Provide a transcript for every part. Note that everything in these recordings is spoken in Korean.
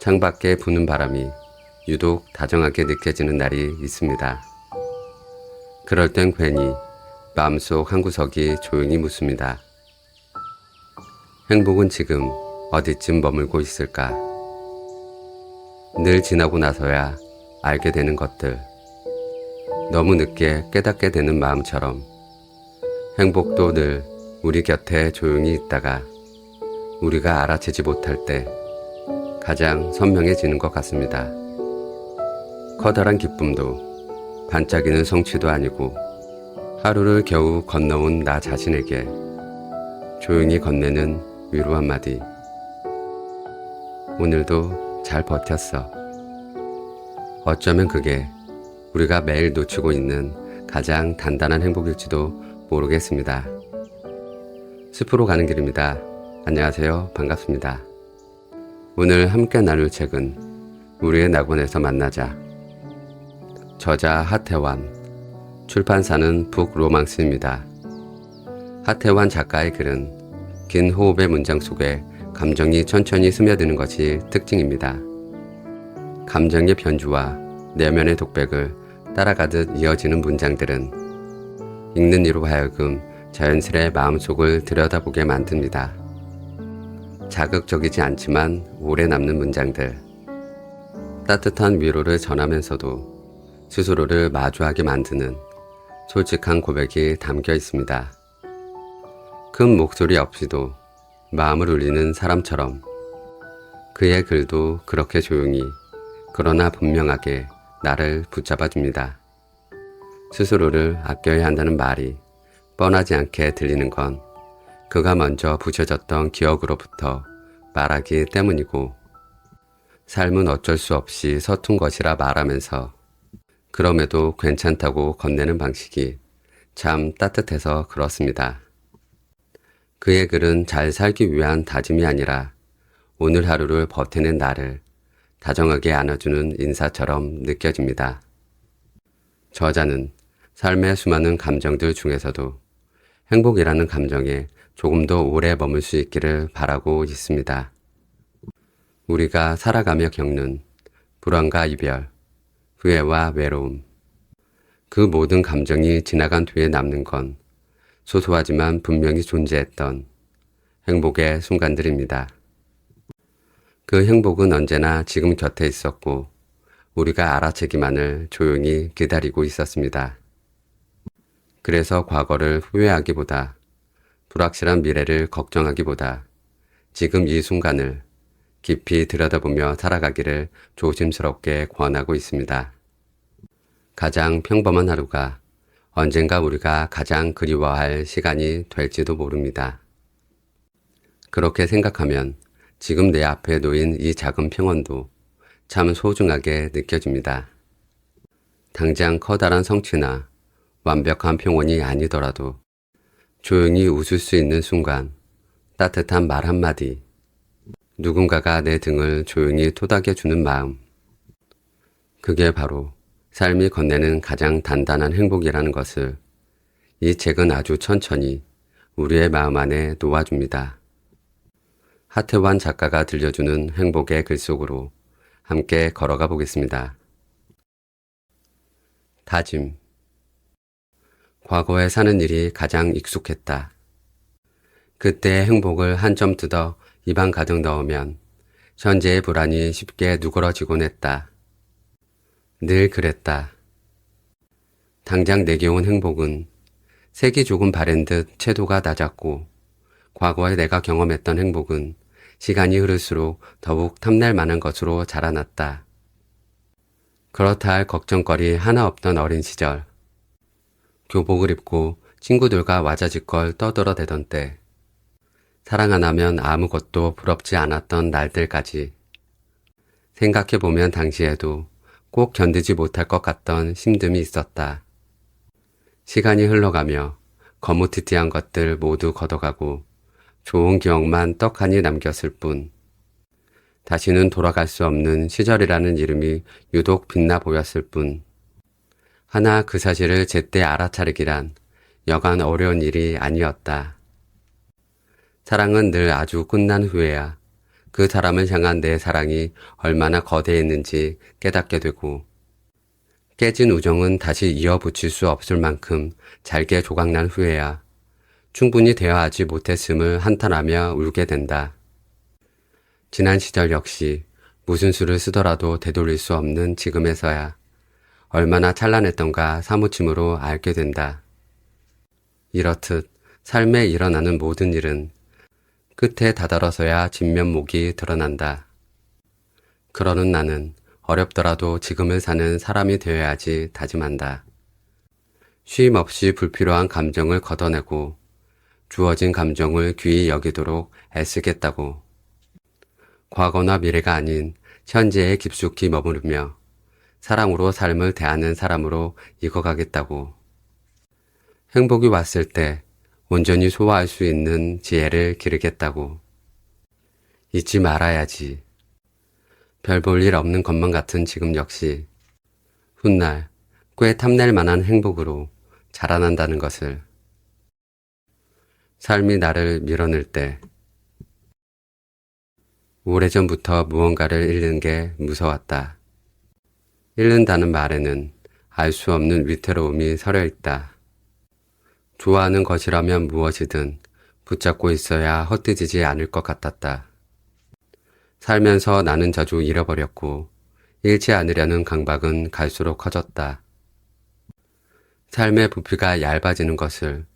창밖에 부는 바람이 유독 다정하게 느껴지는 날이 있습니다. 그럴 땐 괜히 마음속 한 구석이 조용히 묻습니다. 행복은 지금 어디쯤 머물고 있을까? 늘 지나고 나서야 알게 되는 것들. 너무 늦게 깨닫게 되는 마음처럼 행복도 늘 우리 곁에 조용히 있다가 우리가 알아채지 못할 때 가장 선명해지는 것 같습니다. 커다란 기쁨도 반짝이는 성취도 아니고 하루를 겨우 건너온 나 자신에게 조용히 건네는 위로 한마디. 오늘도 잘 버텼어. 어쩌면 그게 우리가 매일 놓치고 있는 가장 단단한 행복일지도 모르겠습니다. 숲으로 가는 길입니다. 안녕하세요. 반갑습니다. 오늘 함께 나눌 책은 우리의 낙원에서 만나자. 저자 하태환, 출판사는 북로망스입니다. 하태환 작가의 글은 긴 호흡의 문장 속에 감정이 천천히 스며드는 것이 특징입니다. 감정의 변주와 내면의 독백을 따라가듯 이어지는 문장들은 읽는 이로 하여금 자연스레 마음속을 들여다보게 만듭니다. 자극적이지 않지만 오래 남는 문장들. 따뜻한 위로를 전하면서도 스스로를 마주하게 만드는 솔직한 고백이 담겨 있습니다. 큰 목소리 없이도 마음을 울리는 사람처럼 그의 글도 그렇게 조용히 그러나 분명하게 나를 붙잡아줍니다. 스스로를 아껴야 한다는 말이 뻔하지 않게 들리는 건 그가 먼저 부셔졌던 기억으로부터 말하기 때문이고 삶은 어쩔 수 없이 서툰 것이라 말하면서 그럼에도 괜찮다고 건네는 방식이 참 따뜻해서 그렇습니다. 그의 글은 잘 살기 위한 다짐이 아니라 오늘 하루를 버티는 나를 다정하게 안아주는 인사처럼 느껴집니다. 저자는 삶의 수많은 감정들 중에서도 행복이라는 감정에 조금 더 오래 머물 수 있기를 바라고 있습니다. 우리가 살아가며 겪는 불안과 이별, 후회와 외로움, 그 모든 감정이 지나간 뒤에 남는 건 소소하지만 분명히 존재했던 행복의 순간들입니다. 그 행복은 언제나 지금 곁에 있었고 우리가 알아채기만을 조용히 기다리고 있었습니다. 그래서 과거를 후회하기보다 불확실한 미래를 걱정하기보다 지금 이 순간을 깊이 들여다보며 살아가기를 조심스럽게 권하고 있습니다. 가장 평범한 하루가 언젠가 우리가 가장 그리워할 시간이 될지도 모릅니다. 그렇게 생각하면 지금 내 앞에 놓인 이 작은 평온도 참 소중하게 느껴집니다. 당장 커다란 성취나 완벽한 평온이 아니더라도 조용히 웃을 수 있는 순간, 따뜻한 말 한마디, 누군가가 내 등을 조용히 토닥여주는 마음. 그게 바로 삶이 건네는 가장 단단한 행복이라는 것을 이 책은 아주 천천히 우리의 마음 안에 놓아줍니다. 하태환 작가가 들려주는 행복의 글 속으로 함께 걸어가 보겠습니다. 다짐. 과거에 사는 일이 가장 익숙했다. 그때의 행복을 한 점 뜯어 입안 가득 넣으면 현재의 불안이 쉽게 누그러지곤 했다. 늘 그랬다. 당장 내게 온 행복은 색이 조금 바랜 듯 채도가 낮았고 과거에 내가 경험했던 행복은 시간이 흐를수록 더욱 탐낼 만한 것으로 자라났다. 그렇다 할 걱정거리 하나 없던 어린 시절. 교복을 입고 친구들과 와자지껄 떠들어대던 때. 사랑 하나면 아무것도 부럽지 않았던 날들까지. 생각해보면 당시에도 꼭 견디지 못할 것 같던 힘듦이 있었다. 시간이 흘러가며 거무튀튀한 것들 모두 걷어가고 좋은 기억만 떡하니 남겼을 뿐 다시는 돌아갈 수 없는 시절이라는 이름이 유독 빛나 보였을 뿐 하나 그 사실을 제때 알아차리기란 여간 어려운 일이 아니었다. 사랑은 늘 아주 끝난 후에야 그 사람을 향한 내 사랑이 얼마나 거대했는지 깨닫게 되고, 깨진 우정은 다시 이어붙일 수 없을 만큼 잘게 조각난 후에야 충분히 대화하지 못했음을 한탄하며 울게 된다. 지난 시절 역시 무슨 수를 쓰더라도 되돌릴 수 없는 지금에서야 얼마나 찬란했던가 사무침으로 알게 된다. 이렇듯 삶에 일어나는 모든 일은 끝에 다다라서야 진면목이 드러난다. 그러는 나는 어렵더라도 지금을 사는 사람이 되어야지 다짐한다. 쉼 없이 불필요한 감정을 걷어내고 주어진 감정을 귀히 여기도록 애쓰겠다고. 과거나 미래가 아닌 현재에 깊숙이 머무르며 사랑으로 삶을 대하는 사람으로 익어가겠다고. 행복이 왔을 때 온전히 소화할 수 있는 지혜를 기르겠다고. 잊지 말아야지. 별 볼 일 없는 것만 같은 지금 역시 훗날 꽤 탐낼 만한 행복으로 자라난다는 것을. 삶이 나를 밀어낼 때 오래전부터 무언가를 잃는 게 무서웠다. 잃는다는 말에는 알 수 없는 위태로움이 서려 있다. 좋아하는 것이라면 무엇이든 붙잡고 있어야 헛되지지 않을 것 같았다. 살면서 나는 자주 잃어버렸고 잃지 않으려는 강박은 갈수록 커졌다. 삶의 부피가 얇아지는 것을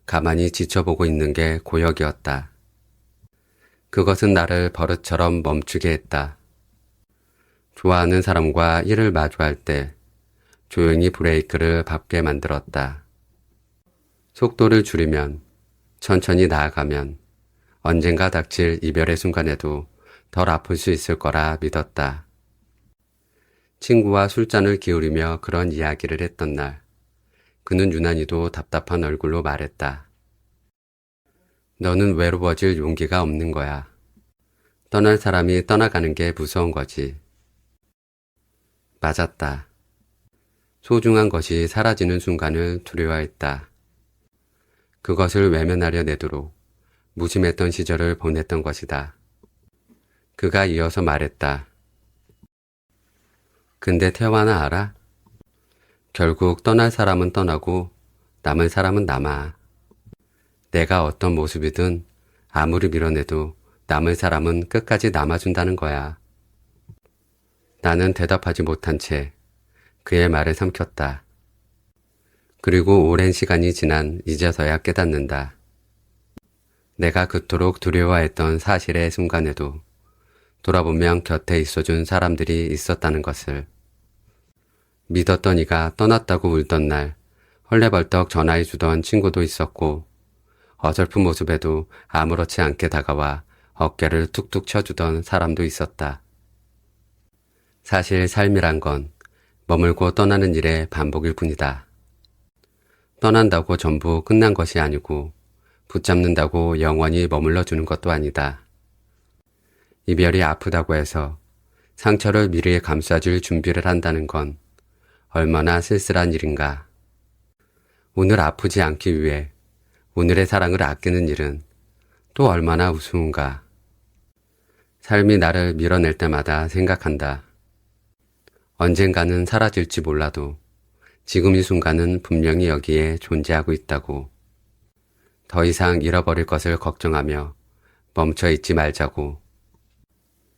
가만히 지켜보고 있는 게 고역이었다. 그것은 나를 버릇처럼 멈추게 했다. 좋아하는 사람과 일을 마주할 때 조용히 브레이크를 밟게 만들었다. 속도를 줄이면, 천천히 나아가면 언젠가 닥칠 이별의 순간에도 덜 아플 수 있을 거라 믿었다. 친구와 술잔을 기울이며 그런 이야기를 했던 날, 그는 유난히도 답답한 얼굴로 말했다. 너는 외로워질 용기가 없는 거야. 떠날 사람이 떠나가는 게 무서운 거지. 맞았다. 소중한 것이 사라지는 순간을 두려워했다. 그것을 외면하려 내도록 무심했던 시절을 보냈던 것이다. 그가 이어서 말했다. 근데 태화나 알아? 결국 떠날 사람은 떠나고 남을 사람은 남아. 내가 어떤 모습이든 아무리 밀어내도 남을 사람은 끝까지 남아준다는 거야. 나는 대답하지 못한 채 그의 말을 삼켰다. 그리고 오랜 시간이 지난 이제서야 깨닫는다. 내가 그토록 두려워했던 사실의 순간에도 돌아보면 곁에 있어준 사람들이 있었다는 것을. 믿었던 이가 떠났다고 울던 날 헐레벌떡 전화해주던 친구도 있었고, 어설픈 모습에도 아무렇지 않게 다가와 어깨를 툭툭 쳐주던 사람도 있었다. 사실 삶이란 건 머물고 떠나는 일의 반복일 뿐이다. 떠난다고 전부 끝난 것이 아니고 붙잡는다고 영원히 머물러주는 것도 아니다. 이별이 아프다고 해서 상처를 미리 감싸줄 준비를 한다는 건 얼마나 쓸쓸한 일인가. 오늘 아프지 않기 위해 오늘의 사랑을 아끼는 일은 또 얼마나 우스운가. 삶이 나를 밀어낼 때마다 생각한다. 언젠가는 사라질지 몰라도 지금 이 순간은 분명히 여기에 존재하고 있다고. 더 이상 잃어버릴 것을 걱정하며 멈춰 있지 말자고.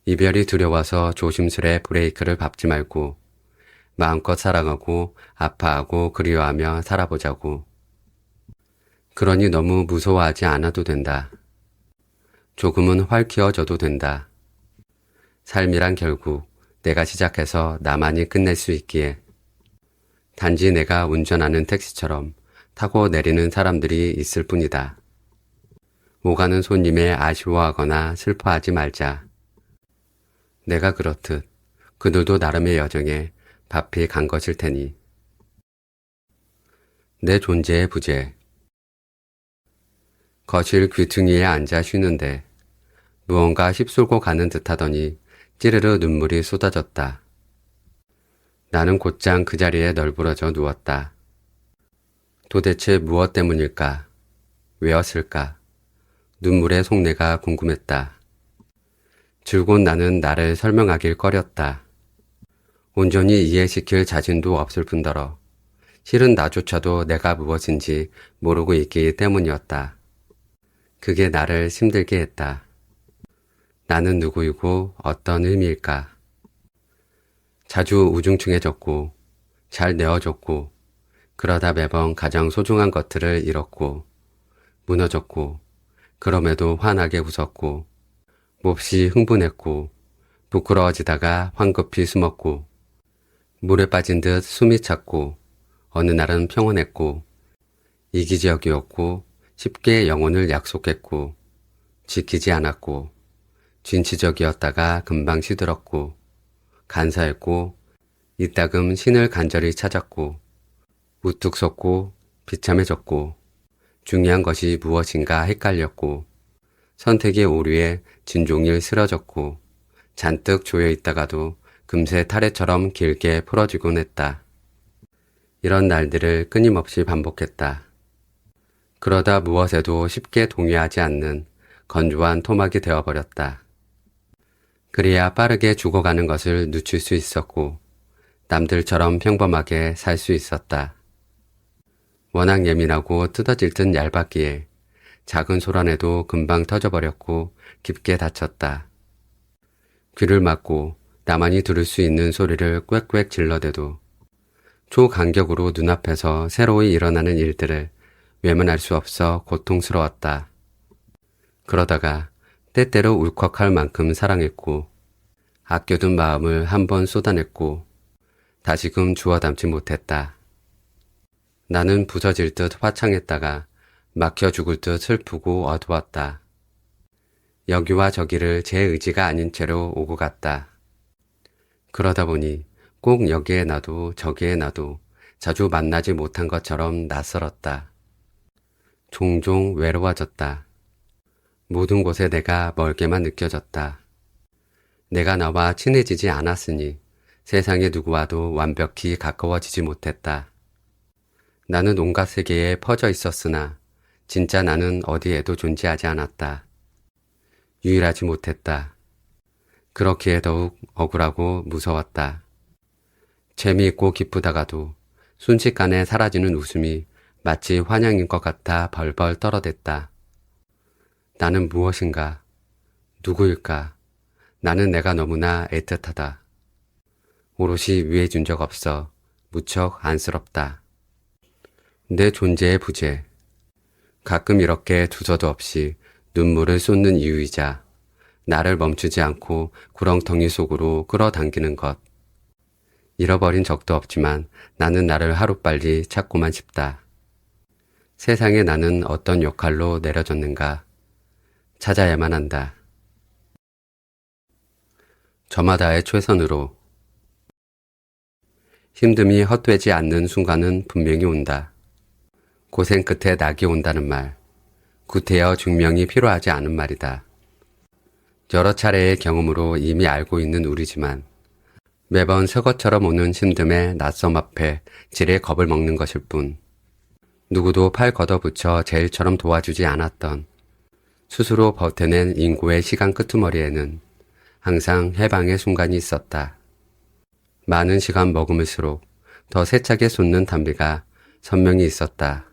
이별이 두려워서 조심스레 브레이크를 밟지 말고 마음껏 사랑하고 아파하고 그리워하며 살아보자고. 그러니 너무 무서워하지 않아도 된다. 조금은 활기어져도 된다. 삶이란 결국 내가 시작해서 나만이 끝낼 수 있기에. 단지 내가 운전하는 택시처럼 타고 내리는 사람들이 있을 뿐이다. 오가는 손님에 아쉬워하거나 슬퍼하지 말자. 내가 그렇듯 그들도 나름의 여정에 바삐 간 것일 테니. 내 존재의 부재. 거실 귀퉁이에 앉아 쉬는데 무언가 휩쓸고 가는 듯하더니 찌르르 눈물이 쏟아졌다. 나는 곧장 그 자리에 널브러져 누웠다. 도대체 무엇 때문일까? 왜였을까? 눈물의 속내가 궁금했다. 줄곧 나는 나를 설명하길 꺼렸다. 온전히 이해시킬 자신도 없을 뿐더러 실은 나조차도 내가 무엇인지 모르고 있기 때문이었다. 그게 나를 힘들게 했다. 나는 누구이고 어떤 의미일까? 자주 우중충해졌고 잘 내어줬고 그러다 매번 가장 소중한 것들을 잃었고 무너졌고 그럼에도 환하게 웃었고 몹시 흥분했고 부끄러워지다가 황급히 숨었고 물에 빠진 듯 숨이 찼고 어느 날은 평온했고 이기적이었고 쉽게 영혼을 약속했고 지키지 않았고 진취적이었다가 금방 시들었고 간사했고 이따금 신을 간절히 찾았고 우뚝 섰고 비참해졌고 중요한 것이 무엇인가 헷갈렸고 선택의 오류에 진종일 쓰러졌고 잔뜩 조여있다가도 금세 타래처럼 길게 풀어지곤 했다. 이런 날들을 끊임없이 반복했다. 그러다 무엇에도 쉽게 동의하지 않는 건조한 토막이 되어버렸다. 그래야 빠르게 죽어가는 것을 늦출 수 있었고 남들처럼 평범하게 살 수 있었다. 워낙 예민하고 뜯어질 듯 얇았기에 작은 소란에도 금방 터져버렸고 깊게 다쳤다. 귀를 막고 나만이 들을 수 있는 소리를 꽥꽥 질러대도 초간격으로 눈앞에서 새로이 일어나는 일들을 외면할 수 없어 고통스러웠다. 그러다가 때때로 울컥할 만큼 사랑했고 아껴둔 마음을 한번 쏟아냈고 다시금 주워 담지 못했다. 나는 부서질 듯 화창했다가 막혀 죽을 듯 슬프고 어두웠다. 여기와 저기를 제 의지가 아닌 채로 오고 갔다. 그러다 보니 꼭 여기에 나도 저기에 나도 자주 만나지 못한 것처럼 낯설었다. 종종 외로워졌다. 모든 곳에 내가 멀게만 느껴졌다. 내가 나와 친해지지 않았으니 세상의 누구와도 완벽히 가까워지지 못했다. 나는 온갖 세계에 퍼져 있었으나 진짜 나는 어디에도 존재하지 않았다. 유일하지 못했다. 그렇기에 더욱 억울하고 무서웠다. 재미있고 기쁘다가도 순식간에 사라지는 웃음이 마치 환영인 것 같아 벌벌 떨어댔다. 나는 무엇인가? 누구일까? 나는 내가 너무나 애틋하다. 오롯이 위해준 적 없어 무척 안쓰럽다. 내 존재의 부재. 가끔 이렇게 두서도 없이 눈물을 쏟는 이유이자 나를 멈추지 않고 구렁텅이 속으로 끌어당기는 것. 잃어버린 적도 없지만 나는 나를 하루빨리 찾고만 싶다. 세상에 나는 어떤 역할로 내려졌는가 찾아야만 한다. 저마다의 최선으로. 힘듦이 헛되지 않는 순간은 분명히 온다. 고생 끝에 낙이 온다는 말, 구태여 증명이 필요하지 않은 말이다. 여러 차례의 경험으로 이미 알고 있는 우리지만 매번 새것처럼 오는 힘듦의 낯섦 앞에 지레 겁을 먹는 것일 뿐 누구도 팔 걷어붙여 제일처럼 도와주지 않았던 스스로 버텨낸 인고의 시간 끄트머리에는 항상 해방의 순간이 있었다. 많은 시간 머금을수록 더 세차게 솟는 담비가 선명히 있었다.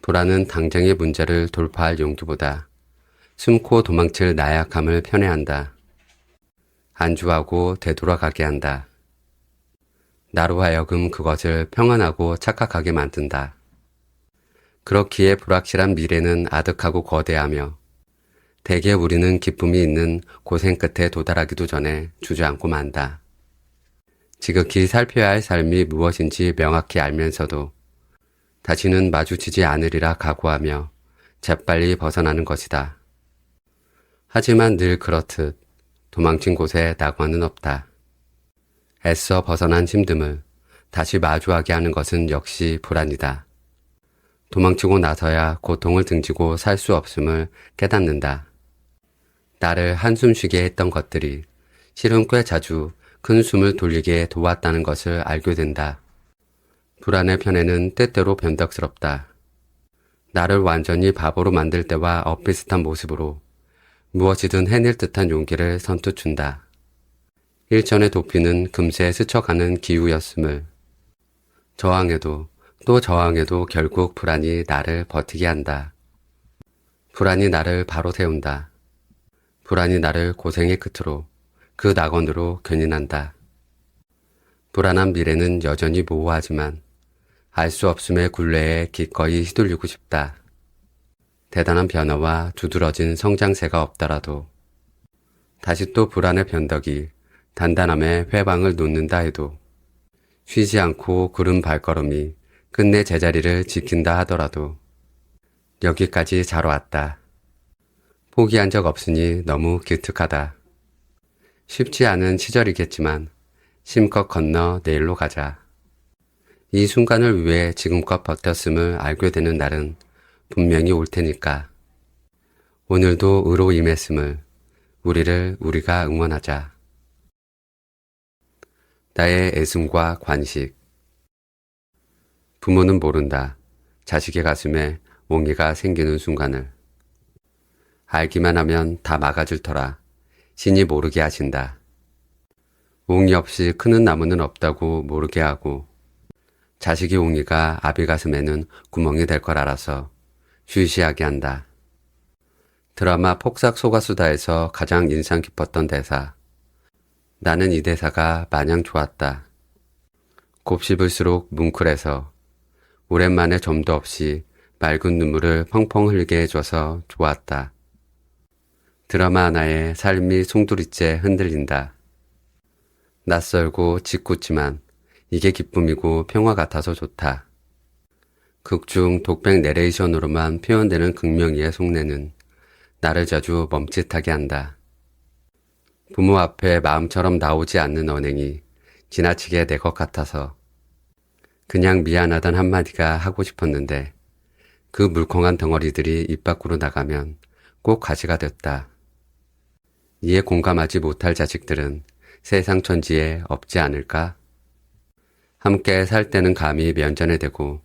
불안은 당장의 문제를 돌파할 용기보다 숨고 도망칠 나약함을 편애한다. 안주하고 되돌아가게 한다. 나로 하여금 그것을 평안하고 착각하게 만든다. 그렇기에 불확실한 미래는 아득하고 거대하며 대개 우리는 기쁨이 있는 고생 끝에 도달하기도 전에 주저앉고 만다. 지극히 살펴야 할 삶이 무엇인지 명확히 알면서도 다시는 마주치지 않으리라 각오하며 재빨리 벗어나는 것이다. 하지만 늘 그렇듯 도망친 곳에 낙원은 없다. 애써 벗어난 힘듦을 다시 마주하게 하는 것은 역시 불안이다. 도망치고 나서야 고통을 등지고 살 수 없음을 깨닫는다. 나를 한숨 쉬게 했던 것들이 실은 꽤 자주 큰 숨을 돌리게 도왔다는 것을 알게 된다. 불안의 편에는 때때로 변덕스럽다. 나를 완전히 바보로 만들 때와 엇비슷한 모습으로 무엇이든 해낼 듯한 용기를 선뜻 준다. 일전의 도피는 금세 스쳐가는 기우였음을 저항해도 또 저항해도 결국 불안이 나를 버티게 한다. 불안이 나를 바로 세운다. 불안이 나를 고생의 끝으로 그 낙원으로 견인한다. 불안한 미래는 여전히 모호하지만 알 수 없음의 굴레에 기꺼이 휘둘리고 싶다. 대단한 변화와 두드러진 성장세가 없더라도 다시 또 불안의 변덕이 단단함에 회방을 놓는다 해도 쉬지 않고 구른 발걸음이 끝내 제자리를 지킨다 하더라도 여기까지 잘 왔다. 포기한 적 없으니 너무 기특하다. 쉽지 않은 시절이겠지만 심껏 건너 내일로 가자. 이 순간을 위해 지금껏 버텼음을 알게 되는 날은 분명히 올 테니까. 오늘도 의로 임했음을 우리가 응원하자. 나의 애씀과 관식. 부모는 모른다. 자식의 가슴에 옹이가 생기는 순간을. 알기만 하면 다 막아줄 터라 신이 모르게 하신다. 옹이 없이 크는 나무는 없다고 모르게 하고 자식이 옹이가 아비 가슴에는 구멍이 될 걸 알아서 쉬쉬하게 한다. 드라마 폭삭 속가수다에서 가장 인상 깊었던 대사. 나는 이 대사가 마냥 좋았다. 곱씹을수록 뭉클해서 오랜만에 점도 없이 맑은 눈물을 펑펑 흘게 해줘서 좋았다. 드라마 하나에 삶이 송두리째 흔들린다. 낯설고 짓궂지만 이게 기쁨이고 평화 같아서 좋다. 극중 독백 내레이션으로만 표현되는 극명히의 속내는 나를 자주 멈칫하게 한다. 부모 앞에 마음처럼 나오지 않는 언행이 지나치게 내 것 같아서 그냥 미안하단 한마디가 하고 싶었는데 그 물컹한 덩어리들이 입 밖으로 나가면 꼭 가시가 됐다. 이에 공감하지 못할 자식들은 세상 천지에 없지 않을까? 함께 살 때는 감히 면전에 대고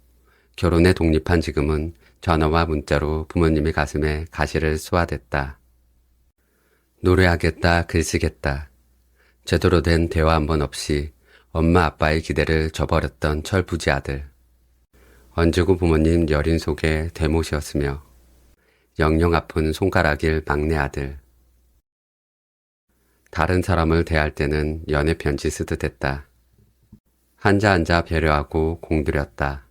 결혼에 독립한 지금은 전화와 문자로 부모님의 가슴에 가시를 쏘아댔다. 노래하겠다, 글 쓰겠다. 제대로 된 대화 한 번 없이 엄마 아빠의 기대를 저버렸던 철부지 아들. 언제고 부모님 여린 속에 대못이었으며 영영 아픈 손가락일 막내 아들. 다른 사람을 대할 때는 연애 편지 쓰듯 했다. 한자 배려하고 공들였다.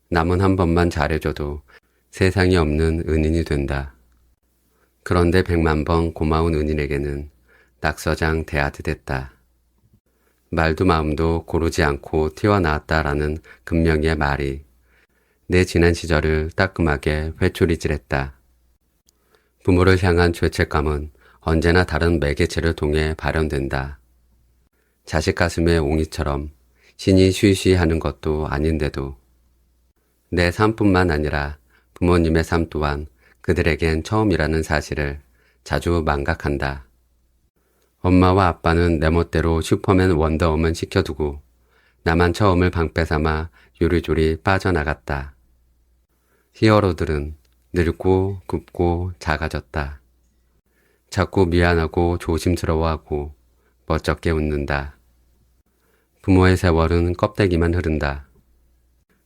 남은 한 번만 잘해줘도 세상에 없는 은인이 된다. 그런데 100만 번 고마운 은인에게는 낙서장 대하듯 했다. 말도 마음도 고르지 않고 튀어나왔다라는 금명이의 말이 내 지난 시절을 따끔하게 회초리질했다. 부모를 향한 죄책감은 언제나 다른 매개체를 통해 발현된다. 자식 가슴에 옹이처럼 신이 쉬쉬하는 것도 아닌데도 내 삶뿐만 아니라 부모님의 삶 또한 그들에겐 처음이라는 사실을 자주 망각한다. 엄마와 아빠는 내 멋대로 슈퍼맨 원더우먼 시켜두고 나만 처음을 방패 삼아 요리조리 빠져나갔다. 히어로들은 늙고 굽고 작아졌다. 자꾸 미안하고 조심스러워하고 멋쩍게 웃는다. 부모의 세월은 껍데기만 흐른다.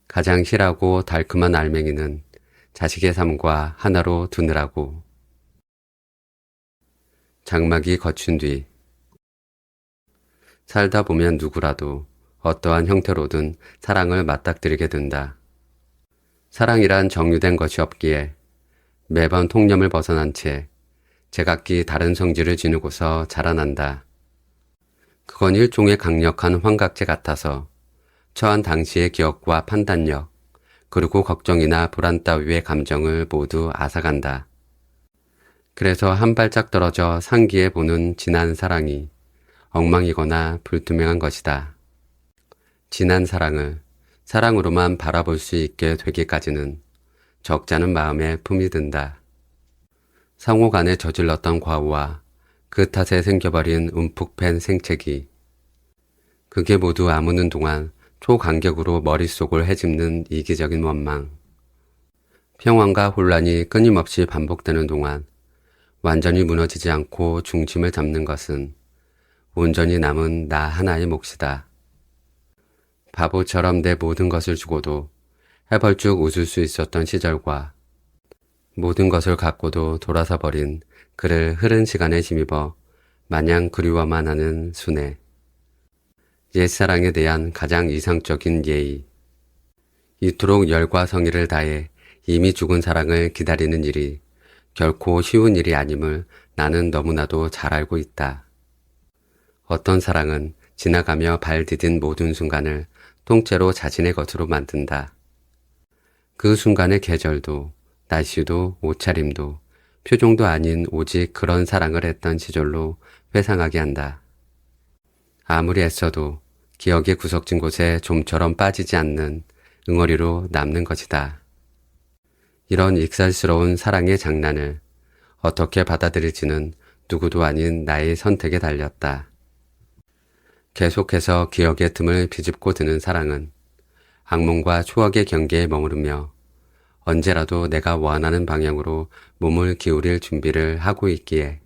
가장 실하고 달콤한 알맹이는 자식의 삶과 하나로 두느라고. 장막이 거친 뒤. 살다 보면 누구라도 어떠한 형태로든 사랑을 맞닥뜨리게 된다. 사랑이란 정유된 것이 없기에 매번 통념을 벗어난 채 제각기 다른 성질을 지니고서 자라난다. 그건 일종의 강력한 환각제 같아서 처한 당시의 기억과 판단력, 그리고 걱정이나 불안 따위의 감정을 모두 앗아간다. 그래서 한 발짝 떨어져 상기해 보는 진한 사랑이 엉망이거나 불투명한 것이다. 진한 사랑을 사랑으로만 바라볼 수 있게 되기까지는 적잖은 마음에 품이 든다. 상호 간에 저질렀던 과오와 그 탓에 생겨버린 움푹 팬 생채기. 그게 모두 아무는 동안 초간격으로 머릿속을 헤집는 이기적인 원망. 평안과 혼란이 끊임없이 반복되는 동안 완전히 무너지지 않고 중심을 잡는 것은 온전히 남은 나 하나의 몫이다. 바보처럼 내 모든 것을 주고도 해벌쭉 웃을 수 있었던 시절과 모든 것을 갖고도 돌아서 버린 그를 흐른 시간에 힘입어 마냥 그리워만 하는 순애. 옛사랑에 대한 가장 이상적인 예의. 이토록 열과 성의를 다해 이미 죽은 사랑을 기다리는 일이 결코 쉬운 일이 아님을 나는 너무나도 잘 알고 있다. 어떤 사랑은 지나가며 발 디딘 모든 순간을 통째로 자신의 것으로 만든다. 그 순간의 계절도 날씨도 옷차림도 표정도 아닌 오직 그런 사랑을 했던 시절로 회상하게 한다. 아무리 애써도 기억의 구석진 곳에 좀처럼 빠지지 않는 응어리로 남는 것이다. 이런 익살스러운 사랑의 장난을 어떻게 받아들일지는 누구도 아닌 나의 선택에 달렸다. 계속해서 기억의 틈을 비집고 드는 사랑은 악몽과 추억의 경계에 머무르며 언제라도 내가 원하는 방향으로 몸을 기울일 준비를 하고 있기에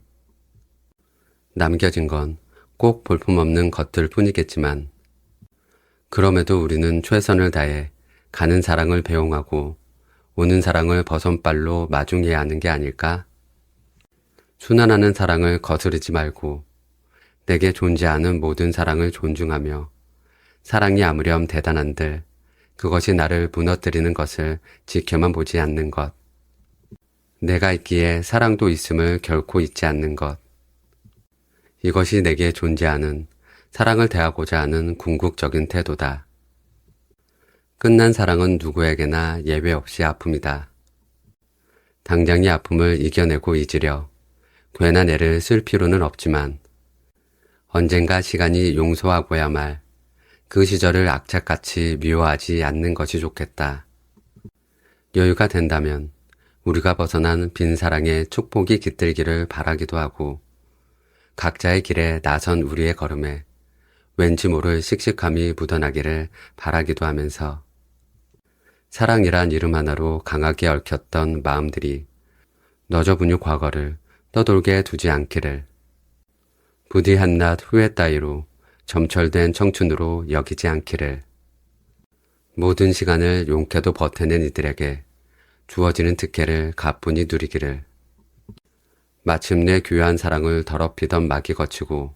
남겨진 건 꼭 볼품없는 것들 뿐이겠지만 그럼에도 우리는 최선을 다해 가는 사랑을 배웅하고 오는 사랑을 버선발로 마중해야 하는 게 아닐까? 순환하는 사랑을 거스르지 말고 내게 존재하는 모든 사랑을 존중하며 사랑이 아무렴 대단한들 그것이 나를 무너뜨리는 것을 지켜만 보지 않는 것. 내가 있기에 사랑도 있음을 결코 잊지 않는 것. 이것이 내게 존재하는 사랑을 대하고자 하는 궁극적인 태도다. 끝난 사랑은 누구에게나 예외 없이 아픔이다. 당장의 아픔을 이겨내고 잊으려 괜한 애를 쓸 필요는 없지만 언젠가 시간이 용서하고야 말 그 시절을 악착같이 미워하지 않는 것이 좋겠다. 여유가 된다면 우리가 벗어난 빈 사랑의 축복이 깃들기를 바라기도 하고 각자의 길에 나선 우리의 걸음에 왠지 모를 씩씩함이 묻어나기를 바라기도 하면서 사랑이란 이름 하나로 강하게 얽혔던 마음들이 너저분유 과거를 떠돌게 두지 않기를 부디 한낱 후회 따위로 점철된 청춘으로 여기지 않기를 모든 시간을 용케도 버텨낸 이들에게 주어지는 특혜를 가뿐히 누리기를 마침내 귀한 사랑을 더럽히던 막이 거치고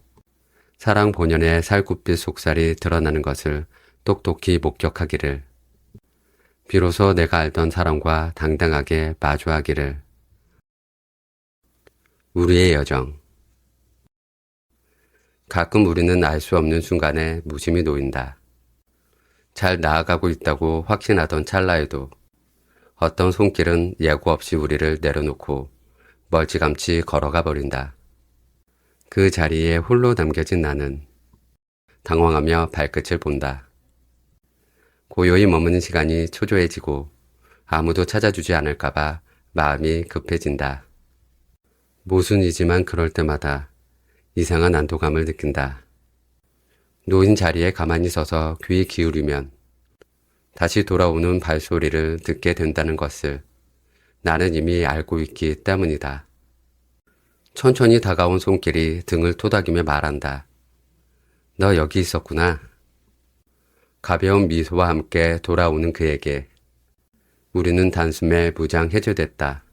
사랑 본연의 살구빛 속살이 드러나는 것을 똑똑히 목격하기를 비로소 내가 알던 사랑과 당당하게 마주하기를 우리의 여정 가끔 우리는 알 수 없는 순간에 무심히 놓인다. 잘 나아가고 있다고 확신하던 찰나에도 어떤 손길은 예고 없이 우리를 내려놓고 멀찌감치 걸어가 버린다. 그 자리에 홀로 남겨진 나는 당황하며 발끝을 본다. 고요히 머무는 시간이 초조해지고 아무도 찾아주지 않을까봐 마음이 급해진다. 모순이지만 그럴 때마다 이상한 안도감을 느낀다. 놓인 자리에 가만히 서서 귀 기울이면 다시 돌아오는 발소리를 듣게 된다는 것을 나는 이미 알고 있기 때문이다. 천천히 다가온 손길이 등을 토닥이며 말한다. 너 여기 있었구나. 가벼운 미소와 함께 돌아오는 그에게 우리는 단숨에 무장해제됐다.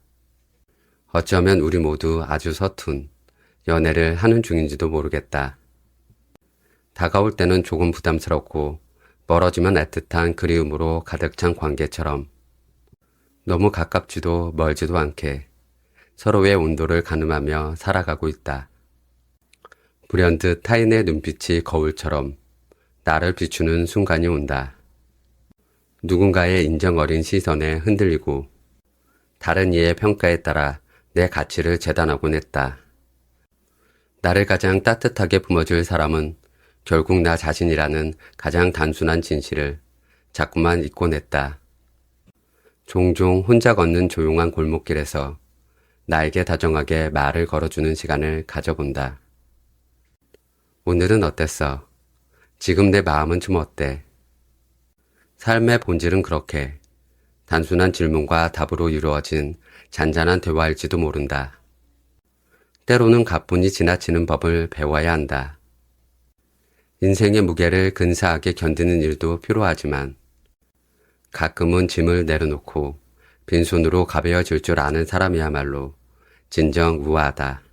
어쩌면 우리 모두 아주 서툰 연애를 하는 중인지도 모르겠다. 다가올 때는 조금 부담스럽고 멀어지면 애틋한 그리움으로 가득 찬 관계처럼 너무 가깝지도 멀지도 않게 서로의 온도를 가늠하며 살아가고 있다. 불현듯 타인의 눈빛이 거울처럼 나를 비추는 순간이 온다. 누군가의 인정 어린 시선에 흔들리고 다른 이의 평가에 따라 내 가치를 재단하곤 했다. 나를 가장 따뜻하게 품어줄 사람은 결국 나 자신이라는 가장 단순한 진실을 자꾸만 잊곤 했다. 종종 혼자 걷는 조용한 골목길에서 나에게 다정하게 말을 걸어주는 시간을 가져본다. 오늘은 어땠어? 지금 내 마음은 좀 어때? 삶의 본질은 그렇게 단순한 질문과 답으로 이루어진 잔잔한 대화일지도 모른다. 때로는 가뿐히 지나치는 법을 배워야 한다. 인생의 무게를 근사하게 견디는 일도 필요하지만 가끔은 짐을 내려놓고 빈손으로 가벼워질 줄 아는 사람이야말로 진정 우아하다.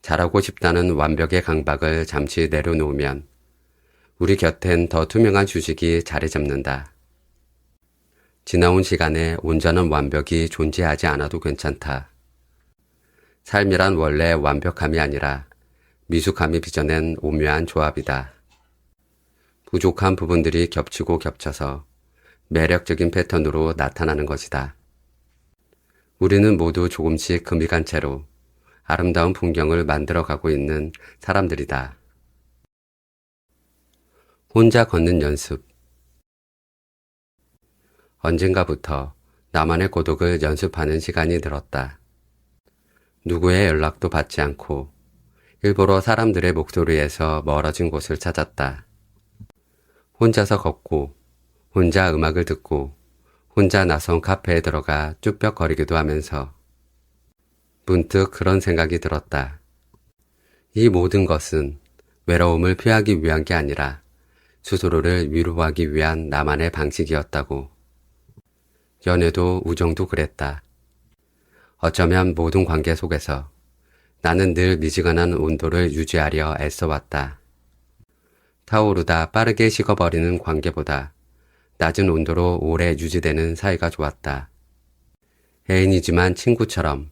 잘하고 싶다는 완벽의 강박을 잠시 내려놓으면 우리 곁엔 더 투명한 휴식이 자리 잡는다. 지나온 시간에 온전한 완벽이 존재하지 않아도 괜찮다. 삶이란 원래 완벽함이 아니라 미숙함이 빚어낸 오묘한 조합이다. 부족한 부분들이 겹치고 겹쳐서 매력적인 패턴으로 나타나는 것이다. 우리는 모두 조금씩 금이 간 채로 아름다운 풍경을 만들어가고 있는 사람들이다. 혼자 걷는 연습. 언젠가부터 나만의 고독을 연습하는 시간이 들었다. 누구의 연락도 받지 않고 일부러 사람들의 목소리에서 멀어진 곳을 찾았다. 혼자서 걷고 혼자 음악을 듣고 혼자 나선 카페에 들어가 쭈뼛거리기도 하면서 문득 그런 생각이 들었다. 이 모든 것은 외로움을 피하기 위한 게 아니라 스스로를 위로하기 위한 나만의 방식이었다고. 연애도 우정도 그랬다. 어쩌면 모든 관계 속에서 나는 늘 미지근한 온도를 유지하려 애써왔다. 타오르다 빠르게 식어버리는 관계보다 낮은 온도로 오래 유지되는 사이가 좋았다. 애인이지만 친구처럼,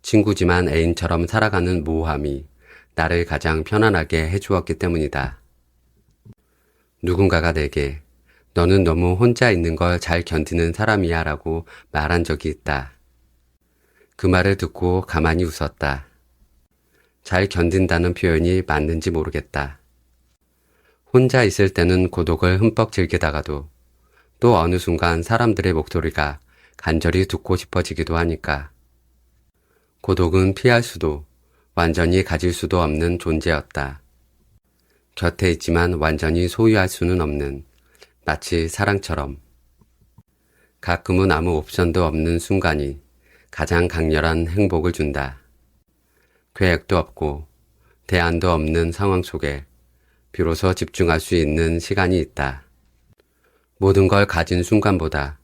친구지만 애인처럼 살아가는 모호함이 나를 가장 편안하게 해주었기 때문이다. 누군가가 내게 너는 너무 혼자 있는 걸 잘 견디는 사람이야 라고 말한 적이 있다. 그 말을 듣고 가만히 웃었다. 잘 견딘다는 표현이 맞는지 모르겠다. 혼자 있을 때는 고독을 흠뻑 즐기다가도 또 어느 순간 사람들의 목소리가 간절히 듣고 싶어지기도 하니까. 고독은 피할 수도 완전히 가질 수도 없는 존재였다. 곁에 있지만 완전히 소유할 수는 없는 마치 사랑처럼. 가끔은 아무 옵션도 없는 순간이 가장 강렬한 행복을 준다. 계획도 없고 대안도 없는 상황 속에 비로소 집중할 수 있는 시간이 있다. 모든 걸 가진 순간보다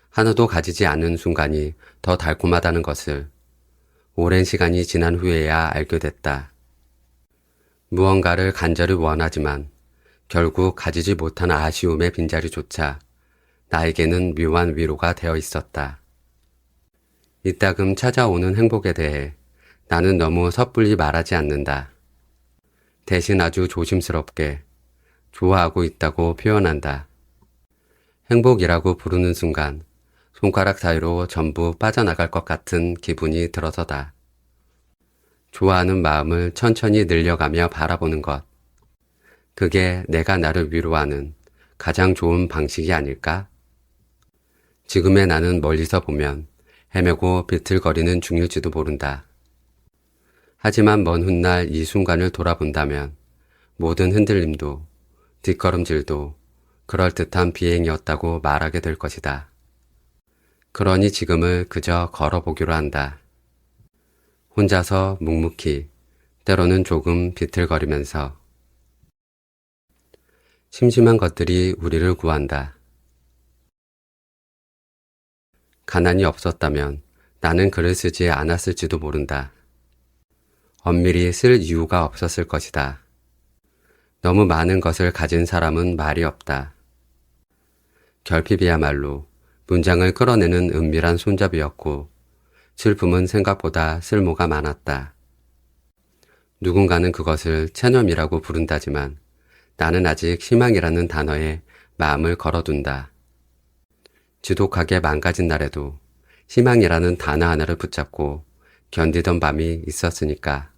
하나도 가지지 않은 순간이 더 달콤하다는 것을 오랜 시간이 지난 후에야 알게 됐다. 무언가를 간절히 원하지만 결국 가지지 못한 아쉬움의 빈자리조차 나에게는 묘한 위로가 되어 있었다. 이따금 찾아오는 행복에 대해 나는 너무 섣불리 말하지 않는다. 대신 아주 조심스럽게 좋아하고 있다고 표현한다. 행복이라고 부르는 순간 손가락 사이로 전부 빠져나갈 것 같은 기분이 들어서다. 좋아하는 마음을 천천히 늘려가며 바라보는 것. 그게 내가 나를 위로하는 가장 좋은 방식이 아닐까? 지금의 나는 멀리서 보면 헤매고 비틀거리는 중일지도 모른다. 하지만 먼 훗날 이 순간을 돌아본다면 모든 흔들림도 뒷걸음질도 그럴듯한 비행이었다고 말하게 될 것이다. 그러니 지금을 그저 걸어보기로 한다. 혼자서 묵묵히, 때로는 조금 비틀거리면서. 심심한 것들이 우리를 구한다. 가난이 없었다면 나는 글을 쓰지 않았을지도 모른다. 엄밀히 쓸 이유가 없었을 것이다. 너무 많은 것을 가진 사람은 말이 없다. 결핍이야말로 문장을 끌어내는 은밀한 손잡이였고 슬픔은 생각보다 쓸모가 많았다. 누군가는 그것을 체념이라고 부른다지만 나는 아직 희망이라는 단어에 마음을 걸어둔다. 지독하게 망가진 날에도 희망이라는 단어 하나를 붙잡고 견디던 밤이 있었으니까.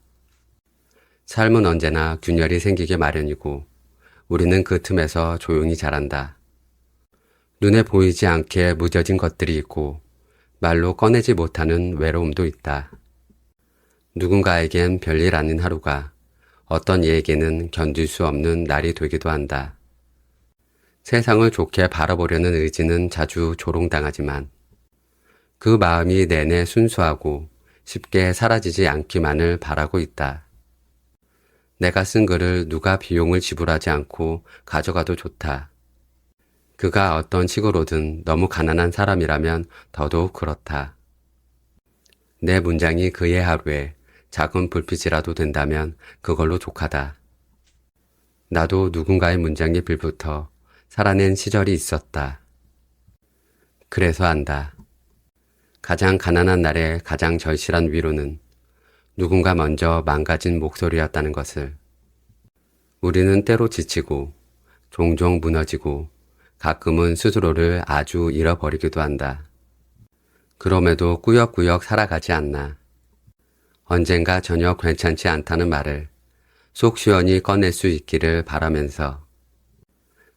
삶은 언제나 균열이 생기게 마련이고 우리는 그 틈에서 조용히 자란다. 눈에 보이지 않게 무뎌진 것들이 있고 말로 꺼내지 못하는 외로움도 있다. 누군가에겐 별일 아닌 하루가 어떤 이에게는 견딜 수 없는 날이 되기도 한다. 세상을 좋게 바라보려는 의지는 자주 조롱당하지만 그 마음이 내내 순수하고 쉽게 사라지지 않기만을 바라고 있다. 내가 쓴 글을 누가 비용을 지불하지 않고 가져가도 좋다. 그가 어떤 식으로든 너무 가난한 사람이라면 더더욱 그렇다. 내 문장이 그의 하루에 작은 불빛이라도 된다면 그걸로 족하다. 나도 누군가의 문장에 빌부터 살아낸 시절이 있었다. 그래서 안다. 가장 가난한 날의 가장 절실한 위로는 누군가 먼저 망가진 목소리였다는 것을. 우리는 때로 지치고 종종 무너지고 가끔은 스스로를 아주 잃어버리기도 한다. 그럼에도 꾸역꾸역 살아가지 않나. 언젠가 전혀 괜찮지 않다는 말을 속 시원히 꺼낼 수 있기를 바라면서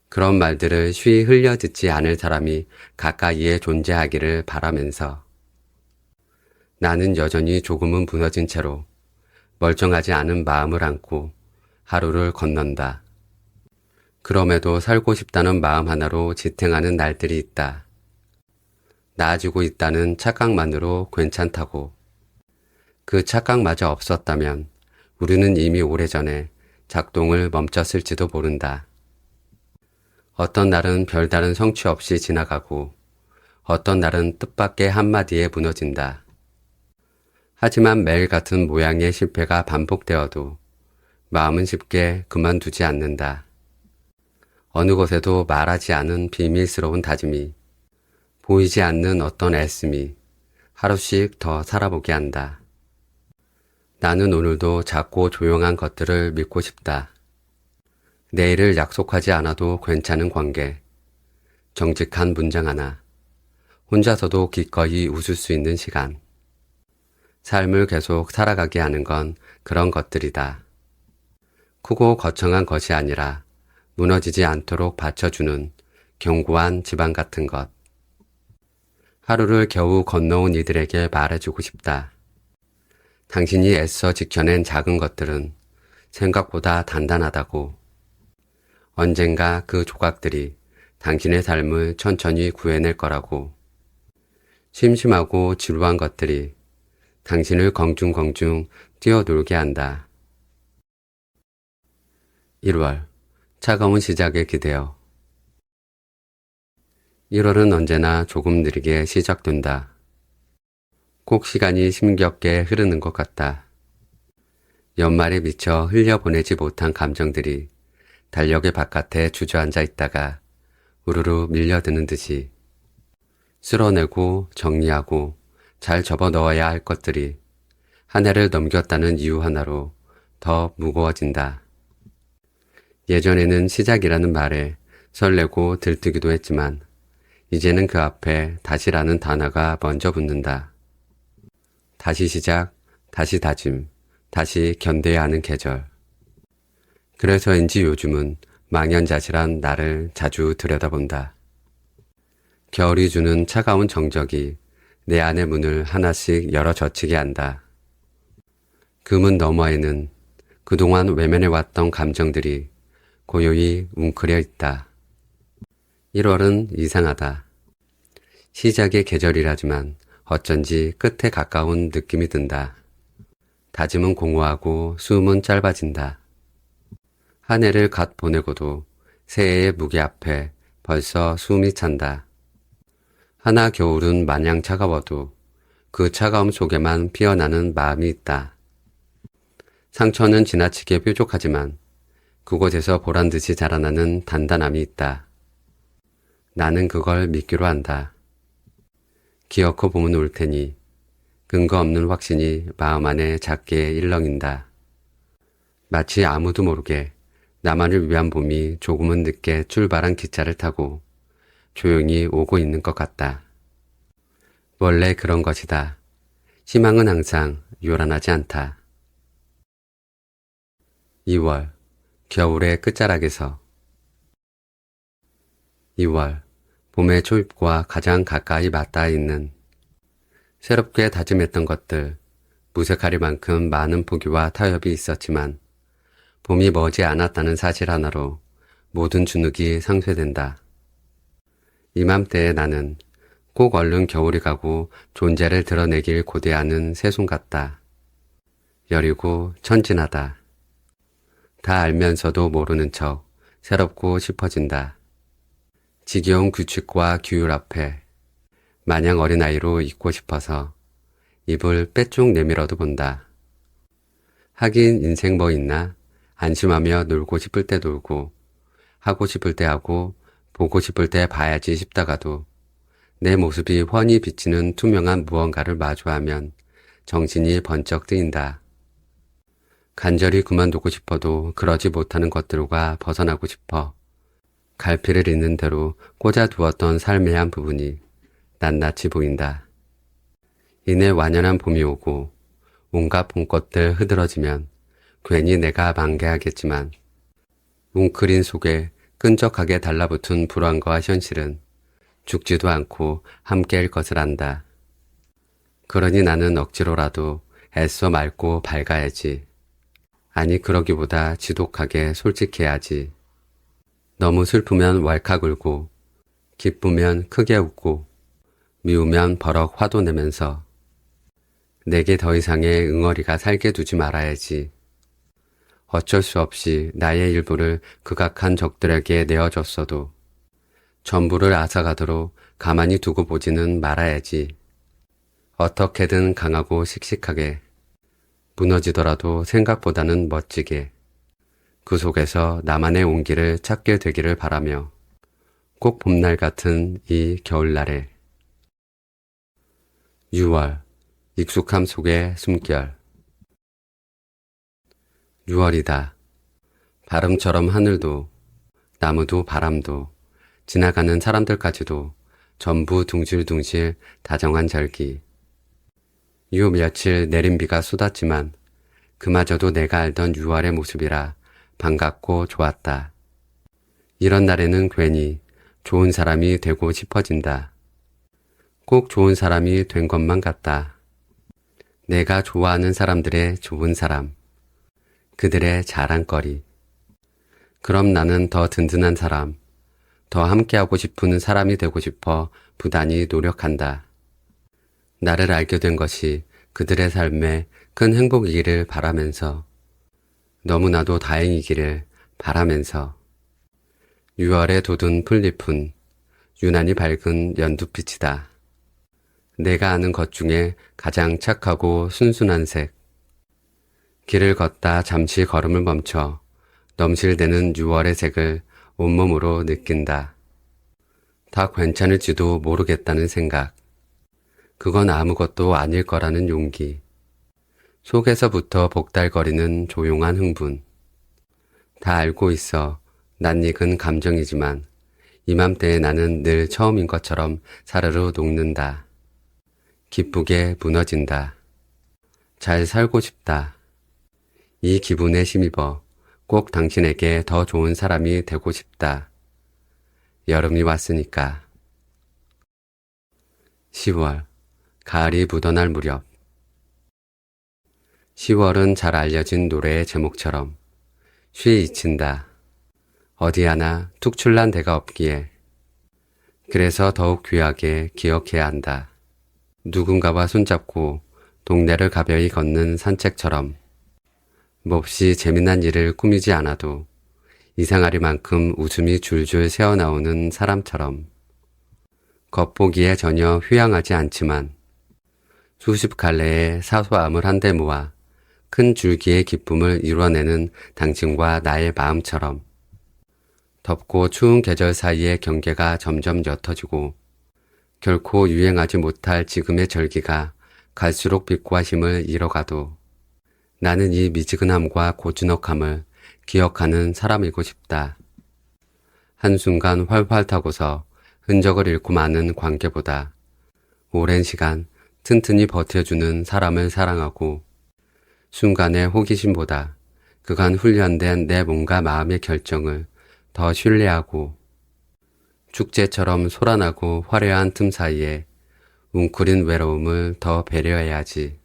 그런 말들을 쉬이 흘려 듣지 않을 사람이 가까이에 존재하기를 바라면서 나는 여전히 조금은 무너진 채로 멀쩡하지 않은 마음을 안고 하루를 건넌다. 그럼에도 살고 싶다는 마음 하나로 지탱하는 날들이 있다. 나아지고 있다는 착각만으로 괜찮다고. 그 착각마저 없었다면 우리는 이미 오래전에 작동을 멈췄을지도 모른다. 어떤 날은 별다른 성취 없이 지나가고 어떤 날은 뜻밖의 한마디에 무너진다. 하지만 매일 같은 모양의 실패가 반복되어도 마음은 쉽게 그만두지 않는다. 어느 곳에도 말하지 않은 비밀스러운 다짐이, 보이지 않는 어떤 애씀이 하루씩 더 살아보게 한다. 나는 오늘도 작고 조용한 것들을 믿고 싶다. 내일을 약속하지 않아도 괜찮은 관계, 정직한 문장 하나, 혼자서도 기꺼이 웃을 수 있는 시간. 삶을 계속 살아가게 하는 건 그런 것들이다. 크고 거창한 것이 아니라 무너지지 않도록 받쳐주는 견고한 지방 같은 것. 하루를 겨우 건너온 이들에게 말해주고 싶다. 당신이 애써 지켜낸 작은 것들은 생각보다 단단하다고. 언젠가 그 조각들이 당신의 삶을 천천히 구해낼 거라고. 심심하고 지루한 것들이 당신을 공중공중 뛰어놀게 한다. 1월 차가운 시작에 기대어. 1월은 언제나 조금 느리게 시작된다. 꼭 시간이 힘겹게 흐르는 것 같다. 연말에 미처 흘려보내지 못한 감정들이 달력의 바깥에 주저앉아 있다가 우르르 밀려드는 듯이 쓸어내고 정리하고 잘 접어넣어야 할 것들이 한 해를 넘겼다는 이유 하나로 더 무거워진다. 예전에는 시작이라는 말에 설레고 들뜨기도 했지만 이제는 그 앞에 다시라는 단어가 먼저 붙는다. 다시 시작, 다시 다짐, 다시 견뎌야 하는 계절. 그래서인지 요즘은 망연자실한 나를 자주 들여다본다. 겨울이 주는 차가운 정적이 내 안의 문을 하나씩 열어 젖히게 한다. 그 문 너머에는 그동안 외면해왔던 감정들이 고요히 웅크려 있다. 1월은 이상하다. 시작의 계절이라지만 어쩐지 끝에 가까운 느낌이 든다. 다짐은 공허하고 숨은 짧아진다. 한 해를 갓 보내고도 새해의 무게 앞에 벌써 숨이 찬다. 하나 겨울은 마냥 차가워도 그 차가움 속에만 피어나는 마음이 있다. 상처는 지나치게 뾰족하지만 그곳에서 보란듯이 자라나는 단단함이 있다. 나는 그걸 믿기로 한다. 기어코 보면 올 테니 근거 없는 확신이 마음 안에 작게 일렁인다. 마치 아무도 모르게 나만을 위한 봄이 조금은 늦게 출발한 기차를 타고 조용히 오고 있는 것 같다. 원래 그런 것이다. 희망은 항상 요란하지 않다. 2월 겨울의 끝자락에서. 2월 봄의 초입과 가장 가까이 맞닿아 있는 새롭게 다짐했던 것들, 무색하리만큼 많은 포기와 타협이 있었지만 봄이 머지 않았다는 사실 하나로 모든 주눅이 상쇄된다. 이맘때에 나는 꼭 얼른 겨울이 가고 존재를 드러내길 고대하는 새순 같다. 여리고 천진하다. 다 알면서도 모르는 척 새롭고 싶어진다. 지겨운 규칙과 규율 앞에 마냥 어린아이로 있고 싶어서 입을 빼쭉 내밀어도 본다. 하긴 인생 뭐 있나? 안심하며 놀고 싶을 때 놀고, 하고 싶을 때 하고, 보고 싶을 때 봐야지 싶다가도 내 모습이 훤히 비치는 투명한 무언가를 마주하면 정신이 번쩍 뜨인다. 간절히 그만두고 싶어도 그러지 못하는 것들과 벗어나고 싶어 갈피를 잇는 대로 꽂아두었던 삶의 한 부분이 낱낱이 보인다. 이내 완연한 봄이 오고 온갖 봄꽃들 흐드러지면 괜히 내가 만개하겠지만 웅크린 속에 끈적하게 달라붙은 불안과 현실은 죽지도 않고 함께일 것을 안다. 그러니 나는 억지로라도 애써 맑고 밝아야지. 아니 그러기보다 지독하게 솔직해야지. 너무 슬프면 왈칵 울고 기쁘면 크게 웃고 미우면 버럭 화도 내면서 내게 더 이상의 응어리가 살게 두지 말아야지. 어쩔 수 없이 나의 일부를 극악한 적들에게 내어줬어도 전부를 앗아가도록 가만히 두고 보지는 말아야지. 어떻게든 강하고 씩씩하게 무너지더라도 생각보다는 멋지게 그 속에서 나만의 온기를 찾게 되기를 바라며 꼭 봄날 같은 이 겨울날에 6월 익숙함 속의 숨결 6월이다. 바람처럼 하늘도 나무도 바람도 지나가는 사람들까지도 전부 둥실둥실 다정한 절기. 요 며칠 내린 비가 쏟았지만 그마저도 내가 알던 6월의 모습이라 반갑고 좋았다. 이런 날에는 괜히 좋은 사람이 되고 싶어진다. 꼭 좋은 사람이 된 것만 같다. 내가 좋아하는 사람들의 좋은 사람, 그들의 자랑거리. 그럼 나는 더 든든한 사람, 더 함께하고 싶은 사람이 되고 싶어 부단히 노력한다. 나를 알게 된 것이 그들의 삶에 큰 행복이기를 바라면서 너무나도 다행이기를 바라면서 6월에 돋은 풀잎은 유난히 밝은 연두빛이다. 내가 아는 것 중에 가장 착하고 순순한 색. 길을 걷다 잠시 걸음을 멈춰 넘실대는 6월의 색을 온몸으로 느낀다. 다 괜찮을지도 모르겠다는 생각. 그건 아무것도 아닐 거라는 용기. 속에서부터 복달거리는 조용한 흥분. 다 알고 있어 낯익은 감정이지만 이맘때에 나는 늘 처음인 것처럼 사르르 녹는다. 기쁘게 무너진다. 잘 살고 싶다. 이 기분에 힘입어 꼭 당신에게 더 좋은 사람이 되고 싶다. 여름이 왔으니까. 10월, 가을이 묻어날 무렵. 10월은 잘 알려진 노래의 제목처럼 쉬 잊힌다. 어디 하나 툭출난 데가 없기에. 그래서 더욱 귀하게 기억해야 한다. 누군가와 손잡고 동네를 가벼이 걷는 산책처럼 몹시 재미난 일을 꾸미지 않아도 이상하리만큼 웃음이 줄줄 새어나오는 사람처럼 겉보기에 전혀 휴양하지 않지만 수십 갈래의 사소함을 한데 모아 큰 줄기의 기쁨을 이뤄내는 당신과 나의 마음처럼 덥고 추운 계절 사이의 경계가 점점 옅어지고 결코 유행하지 못할 지금의 절기가 갈수록 빛과 힘을 잃어가도 나는 이 미지근함과 고즈넉함을 기억하는 사람이고 싶다. 한순간 활활 타고서 흔적을 잃고 마는 관계보다 오랜 시간 튼튼히 버텨주는 사람을 사랑하고 순간의 호기심보다 그간 훈련된 내 몸과 마음의 결정을 더 신뢰하고 축제처럼 소란하고 화려한 틈 사이에 웅크린 외로움을 더 배려해야지.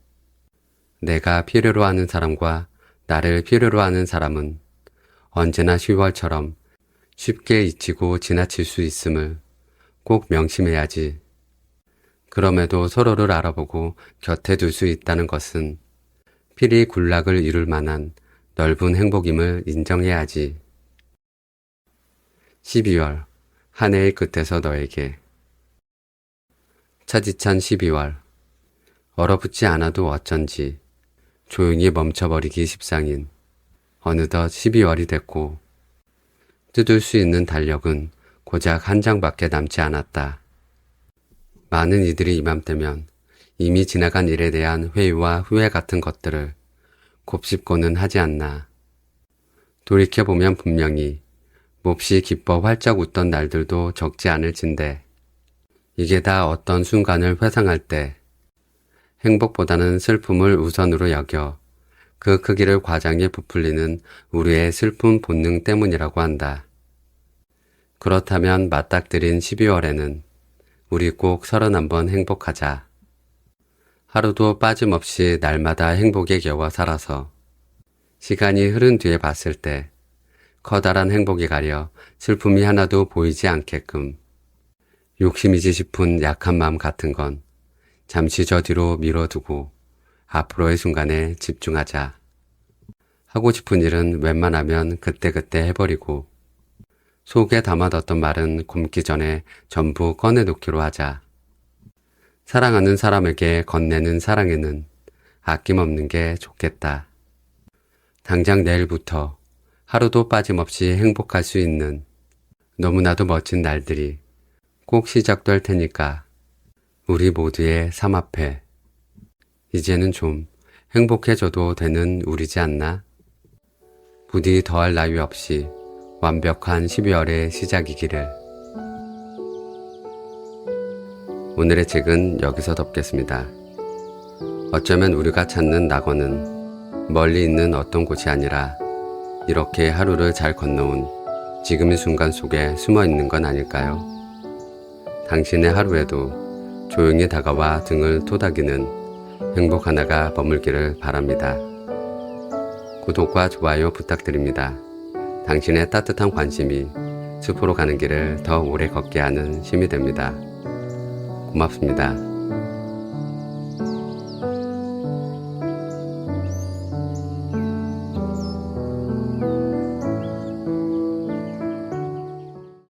내가 필요로 하는 사람과 나를 필요로 하는 사람은 언제나 10월처럼 쉽게 잊히고 지나칠 수 있음을 꼭 명심해야지. 그럼에도 서로를 알아보고 곁에 둘 수 있다는 것은 필히 군락을 이룰 만한 넓은 행복임을 인정해야지. 12월, 한 해의 끝에서 너에게. 차디찬 12월. 얼어붙지 않아도 어쩐지 조용히 멈춰버리기 십상인 어느덧 12월이 됐고 뜯을 수 있는 달력은 고작 한 장밖에 남지 않았다. 많은 이들이 이맘때면 이미 지나간 일에 대한 회의와 후회 같은 것들을 곱씹고는 하지 않나. 돌이켜보면 분명히 몹시 기뻐 활짝 웃던 날들도 적지 않을진데 이게 다 어떤 순간을 회상할 때 행복보다는 슬픔을 우선으로 여겨 그 크기를 과장해 부풀리는 우리의 슬픈 본능 때문이라고 한다. 그렇다면 맞닥뜨린 12월에는 우리 꼭 31번 행복하자. 하루도 빠짐없이 날마다 행복에 겨워 살아서 시간이 흐른 뒤에 봤을 때 커다란 행복이 가려 슬픔이 하나도 보이지 않게끔 욕심이지 싶은 약한 마음 같은 건 잠시 저 뒤로 미뤄두고 앞으로의 순간에 집중하자. 하고 싶은 일은 웬만하면 그때그때 해버리고 속에 담아뒀던 말은 굶기 전에 전부 꺼내놓기로 하자. 사랑하는 사람에게 건네는 사랑에는 아낌없는 게 좋겠다. 당장 내일부터 하루도 빠짐없이 행복할 수 있는 너무나도 멋진 날들이 꼭 시작될 테니까 우리 모두의 삶 앞에 이제는 좀 행복해져도 되는 우리지 않나? 부디 더할 나위 없이 완벽한 12월의 시작이기를. 오늘의 책은 여기서 덮겠습니다. 어쩌면 우리가 찾는 낙원은 멀리 있는 어떤 곳이 아니라 이렇게 하루를 잘 건너온 지금의 순간 속에 숨어 있는 건 아닐까요? 당신의 하루에도 조용히 다가와 등을 토닥이는 행복 하나가 머물기를 바랍니다. 구독과 좋아요 부탁드립니다. 당신의 따뜻한 관심이 숲으로 가는 길을 더 오래 걷게 하는 힘이 됩니다. 고맙습니다.